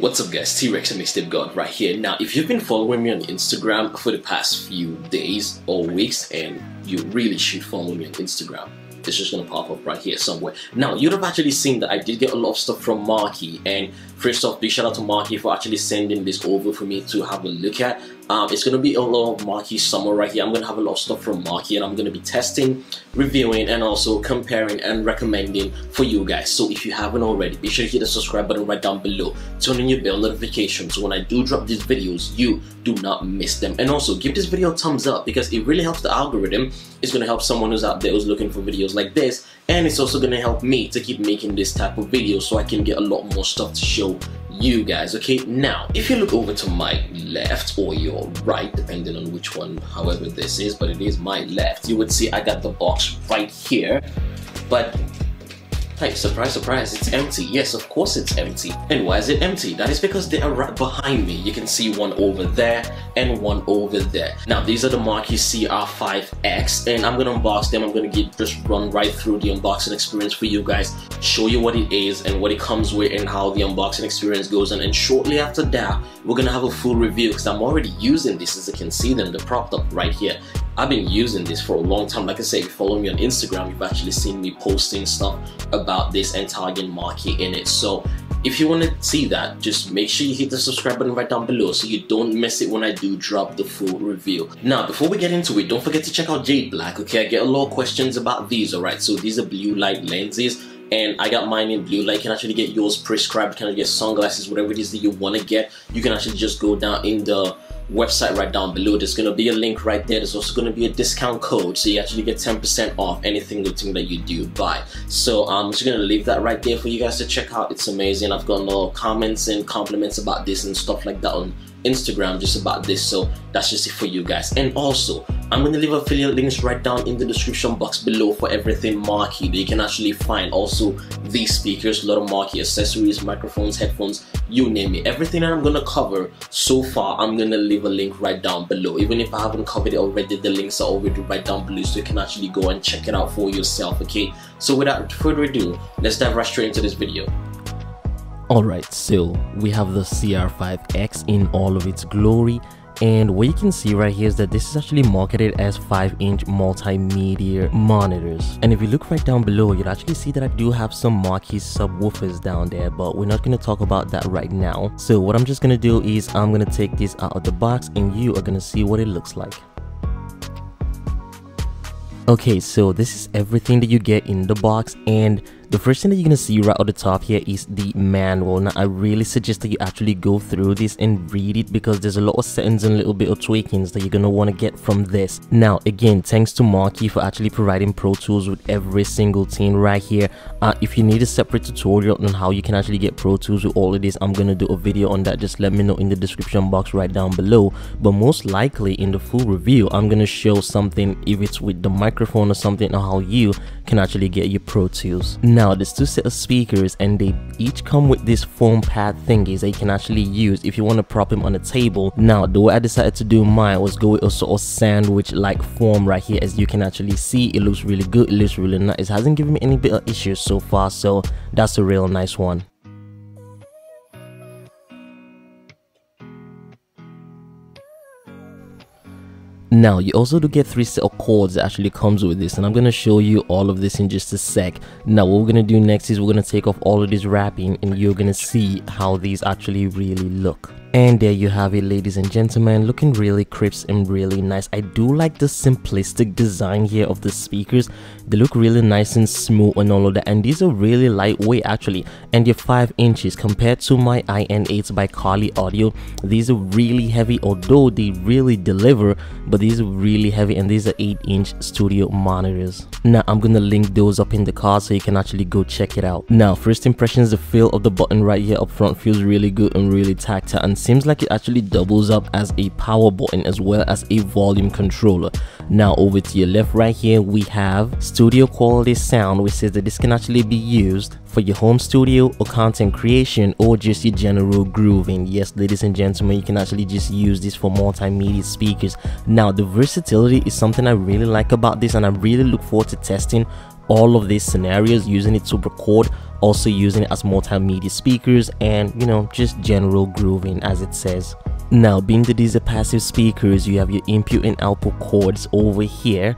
What's up guys, T-Rex and Mixtape God right here. Now if you've been following me on Instagram for the past few days or weeks, and you really should follow me on Instagram, it's just gonna pop up right here somewhere. Now you'd have actually seen that I did get a lot of stuff from Mackie, and first off, big shout out to Mackie for actually sending this over for me to have a look at. It's gonna be a lot of Mackie summer right here. I'm gonna have a lot of stuff from Mackie, and I'm gonna be testing, reviewing, and also comparing and recommending for you guys. So if you haven't already, be sure to hit the subscribe button right down below, turn on your bell notifications so when I do drop these videos you do not miss them. And also give this video a thumbs up because it really helps the algorithm. It's gonna help someone who's out there who's looking for videos like this, and it's also gonna help me to keep making this type of videos so I can get a lot more stuff to show you guys. Okay, now if you look over to my left or your right, depending on which one, however this is, but it is my left, you would see I got the box right here. But hey, surprise, surprise, it's empty. Yes, of course it's empty. And why is it empty? That is because they are right behind me. You can see one over there and one over there. Now, these are the Mackie CR5X, and I'm gonna unbox them. I'm gonna just run right through the unboxing experience for you guys, show you what it is and what it comes with and how the unboxing experience goes. And then shortly after that, we're gonna have a full review because I'm already using this. As you can see them, they're propped up right here. I've been using this for a long time. Like I say, if you follow me on Instagram, you've actually seen me posting stuff about this and tagging Mackie in it. So if you want to see that, just make sure you hit the subscribe button right down below so you don't miss it when I do drop the full review. Now, before we get into it, don't forget to check out Jade Black. Okay, I get a lot of questions about these. Alright, so these are blue light lenses, and I got mine in blue light. You can actually get yours prescribed. You can get sunglasses, whatever it is that you want to get. You can actually just go down in the website right down below. There's going to be a link right there. There's also going to be a discount code, so you actually get 10% off anything that you do buy. So I'm just going to leave that right there for you guys to check out. It's amazing. I've got a lot of comments and compliments about this and stuff like that on Instagram just about this, so that's just it for you guys. And also I'm going to leave affiliate links right down in the description box below for everything Mackie that you can actually find. Also these speakers, a lot of Mackie accessories, microphones, headphones, you name it. Everything that I'm going to cover so far, I'm going to leave a link right down below. Even if I haven't covered it already, the links are already right down below, so you can actually go and check it out for yourself. Okay, so without further ado, let's dive right straight into this video. Alright, so we have the CR5X in all of its glory, and what you can see right here is that this is actually marketed as 5-inch multimedia monitors. And if you look right down below, you'll actually see that I do have some Mackie subwoofers down there, but we're not going to talk about that right now. So what I'm just going to do is I'm going to take this out of the box and you are going to see what it looks like. Okay, so this is everything that you get in the box, and the first thing that you're going to see right at the top here is the manual. Now, I really suggest that you actually go through this and read it because there's a lot of settings and a little bit of tweakings that you're going to want to get from this. Now, again, thanks to Mackie for actually providing Pro Tools with every single thing right here. If you need a separate tutorial on how you can actually get Pro Tools with all of this, I'm going to do a video on that. Just let me know in the description box right down below. But most likely in the full review, I'm going to show something, if it's with the microphone or something, or how you can actually get your Pro Tools. Now, there's two set of speakers and they each come with this foam pad thingies that you can actually use if you want to prop them on a table. Now, the way I decided to do mine was go with a sort of sandwich like form right here. As you can actually see, it looks really good, it looks really nice. It hasn't given me any bit of issues so far, so that's a real nice one. Now, you also do get 3 set of cords that actually comes with this, and I'm going to show you all of this in just a sec. Now, what we're going to do next is we're going to take off all of this wrapping and you're going to see how these actually really look. And there you have it, ladies and gentlemen, looking really crisp and really nice. I do like the simplistic design here of the speakers. They look really nice and smooth and all of that, and these are really lightweight actually, and they're 5 inches compared to my IN8s by Carly Audio. These are really heavy, although they really deliver, but these are really heavy, and these are 8-inch studio monitors. Now, I'm gonna link those up in the card so you can actually go check it out. Now, first impressions, the feel of the button right here up front feels really good and really tactile, and seems like it actually doubles up as a power button as well as a volume controller. Now, over to your left right here, we have studio quality sound, which says that this can actually be used for your home studio or content creation or just your general grooving. Yes, ladies and gentlemen, you can actually just use this for multimedia speakers. Now, the versatility is something I really like about this, and I really look forward to testing all of these scenarios, using it to record also using it as multimedia speakers and, you know, just general grooving as it says. Now, being that these are passive speakers, you have your input and output cords over here,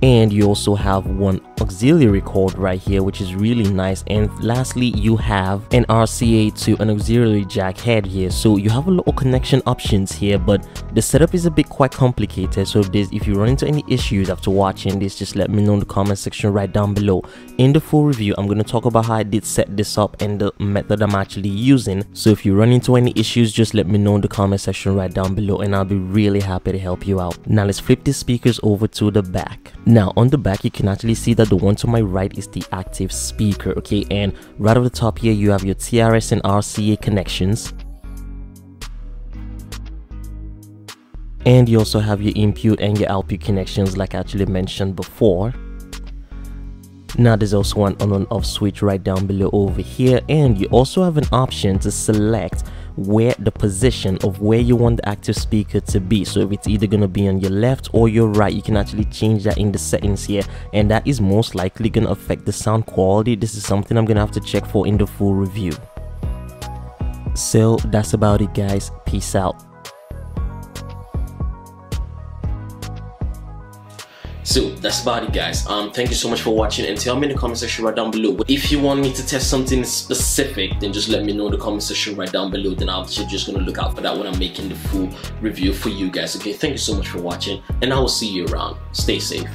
and you also have one auxiliary cord right here, which is really nice. And lastly, you have an RCA to an auxiliary jack head here, so you have a lot of connection options here, but the setup is a bit quite complicated. So if you run into any issues after watching this, just let me know in the comment section right down below. In the full review, I'm going to talk about how I did set this up and the method I'm actually using. So if you run into any issues, just let me know in the comment section right down below, and I'll be really happy to help you out. Now let's flip these speakers over to the back. Now on the back, you can actually see that the one to my right is the active speaker, okay, and right over the top here you have your TRS and RCA connections, and you also have your input and your output connections like I actually mentioned before. Now there's also an on and off switch right down below over here, and you also have an option to select where the position of where you want the active speaker to be. So if it's either going to be on your left or your right, you can actually change that in the settings here, and that is most likely going to affect the sound quality. This is something I'm going to have to check for in the full review. So that's about it, guys. Peace out. So that's about it, guys. Thank you so much for watching, and tell me in the comment section right down below. But if you want me to test something specific, then just let me know in the comment section right down below. Then I'm just gonna look out for that when I'm making the full review for you guys. Okay, thank you so much for watching, and I will see you around. Stay safe.